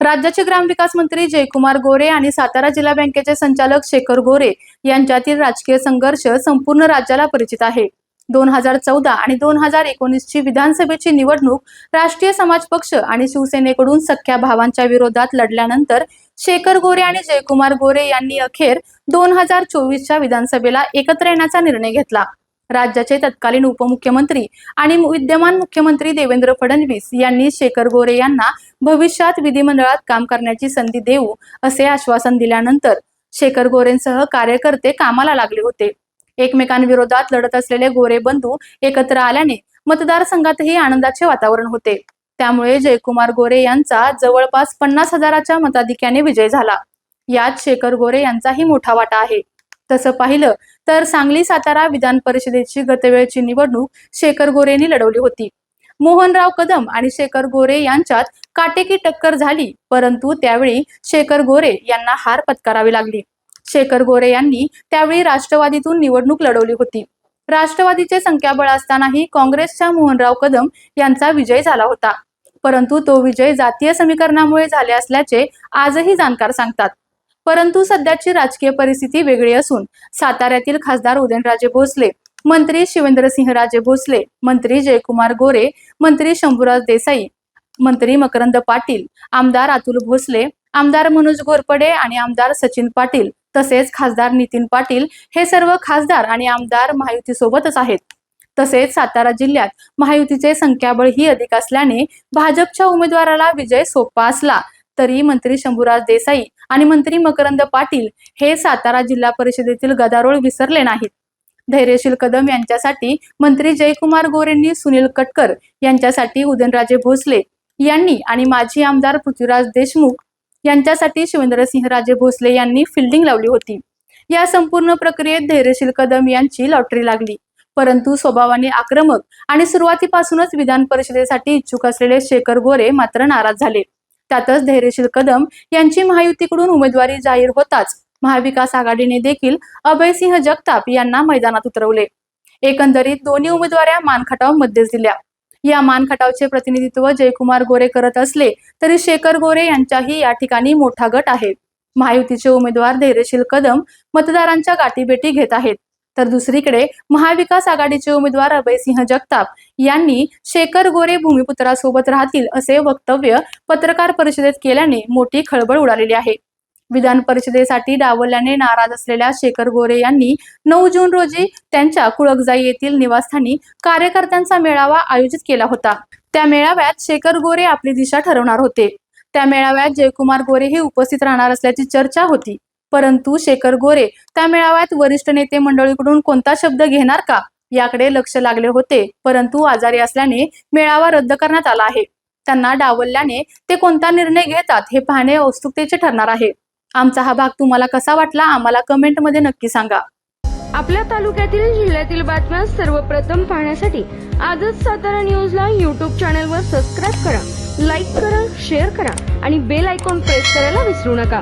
राज्याचे ग्रामविकास मंत्री जयकुमार गोरे आणि सातारा जिल्हा बँकेचे संचालक शेखर गोरे यांच्यातील राजकीय संघर्ष संपूर्ण राज्याला परिचित आहे। 2014 आणि 2019 ची विधानसभेची निवडणूक राष्ट्रीय समाज पक्ष आणि शिवसेनेकडून सख्या भावांच्या विरोधात लढल्यानंतर शेखर गोरे आणि जयकुमार गोरे यांनी अखेर 2024 च्या विधानसभेला एकत्र येण्याचा निर्णय घेतला। राज्याचे तत्कालीन उपमुख्यमंत्री आणि विद्यमान मुख्यमंत्री देवेंद्र फडणवीस यांनी शेखर गोरे यांना भविष्यात विधिमंडळात काम करण्याची संधी देऊ असे आश्वासन दिल्यानंतर शेखर गोरेंसह कार्यकर्ते कामाला लागले होते। एकमेकांविरोधात लढत असलेले गोरे बंधू एकत्र आल्याने मतदारसंघातही आनंदाचे वातावरण होते। त्यामुळे जयकुमार गोरे यांचा जवळपास 50,000च्या मताधिक्याने विजय झाला। यात शेखर गोरे यांचाही मोठा वाटा आहे। तसं पाहिलं तर सांगली सातारा विधान परिषदेची गतवेळची निवडणूक शेखर गोरेंनी लढवली होती। मोहनराव कदम आणि शेखर गोरे यांच्यात काटेकी टक्कर झाली, परंतु त्यावेळी शेखर गोरे यांना हार पत्करावी लागली। शेखर गोरे यांनी त्यावेळी राष्ट्रवादीतून निवडणूक लढवली होती। राष्ट्रवादीचे संख्याबळ असतानाही काँग्रेसच्या मोहनराव कदम यांचा विजय झाला होता, परंतु तो विजय जातीय समीकरणामुळे झाले असल्याचे आजही जाणकार सांगतात। परंतु सध्याची राजकीय परिस्थिती वेगळी असून साताऱ्यातील खासदार उदयनराजे भोसले, मंत्री शिवेंद्रसिंहराजे भोसले, मंत्री जयकुमार गोरे, मंत्री शंभूराज देसाई, मंत्री मकरंद पाटील, आमदार अतुल भोसले, आमदार मनोज घोरपडे आणि आमदार सचिन पाटील तसेच खासदार नितीन पाटील हे सर्व खासदार आणि आमदार महायुतीसोबतच आहेत। तसेच सातारा जिल्ह्यात महायुतीचे संख्याबळ ही अधिक असल्याने भाजपच्या उमेदवाराला विजय सोपा असला तरी मंत्री शंभूराज देसाई आणि मंत्री मकरंद पाटील हे सातारा जिल्हा परिषदेतील गदारोळ विसरले नाहीत। धैर्यशील कदम यांच्यासाठी मंत्री जयकुमार गोरेंनी सुनील कटकर यांच्यासाठी उदयनराजे भोसले यांनी आणि माजी आमदार पृथ्वीराज देशमुख यांच्यासाठी शिवेंद्रसिंहराजे भोसले यांनी फिल्डिंग लावली होती। या संपूर्ण प्रक्रियेत धैर्यशील कदम यांची लॉटरी लागली, परंतु स्वभावाने आक्रमक आणि सुरुवातीपासूनच विधान परिषदेसाठी इच्छुक असलेले शेखर गोरे मात्र नाराज झाले। त्यातच धैर्यशील कदम यांची महायुतीकडून उमेदवारी जाहीर होताच महाविकास आघाडीने देखील अभयसिंह जगताप यांना मैदानात उतरवले। एकंदरीत दोन्ही उमेदवाऱ्या मानखटाव मध्येच दिल्या। या मानखटावचे प्रतिनिधित्व जयकुमार गोरे करत असले तरी शेखर गोरे यांचाही या ठिकाणी मोठा गट आहे। महायुतीचे उमेदवार धैर्यशील कदम मतदारांच्या गाठीभेटी घेत आहेत, तर दुसरीकडे महाविकास आघाडीचे उमेदवार अभयसिंह जगताप यांनी शेखर गोरे भूमिपुत्रासोबत राहतील असे वक्तव्य पत्रकार परिषदेत केल्याने मोठी खळबळ उडालेली आहे। विधान परिषदेसाठी डावलल्याने नाराज असलेल्या शेखर गोरे यांनी 9 जून रोजी त्यांच्या कुळकजाई येथील निवासस्थानी कार्यकर्त्यांचा मेळावा आयोजित केला होता। त्या मेळाव्यात शेखर गोरे आपली दिशा ठरवणार होते। त्या मेळाव्यात जयकुमार गोरे हे उपस्थित राहणार असल्याची चर्चा होती, परंतु शेखर गोरे त्या मेळाव्यात वरिष्ठ नेते मंडळीकडून कोणता शब्द घेणार का याकडे लक्ष लागले होते, परंतु आजारी असल्याने मेळावा रद्द करण्यात आला आहे। त्यांना डावलल्याने ते कोणता निर्णय घेतात हे पाहणे औत्सुक्याचे ठरणार आहे। आमचा हा भाग तुम्हाला कसा वाटला आम्हाला कमेंट मध्ये नक्की सांगा। आपल्या तालुक्यातील जिल्ह्यातील बातम्या सर्वप्रथम पाहण्यासाठी आजच सातारा न्यूजला YouTube चॅनलवर सबस्क्राइब करा, लाईक करा, शेअर करा आणि बेल आयकॉन प्रेस करायला विसरू नका।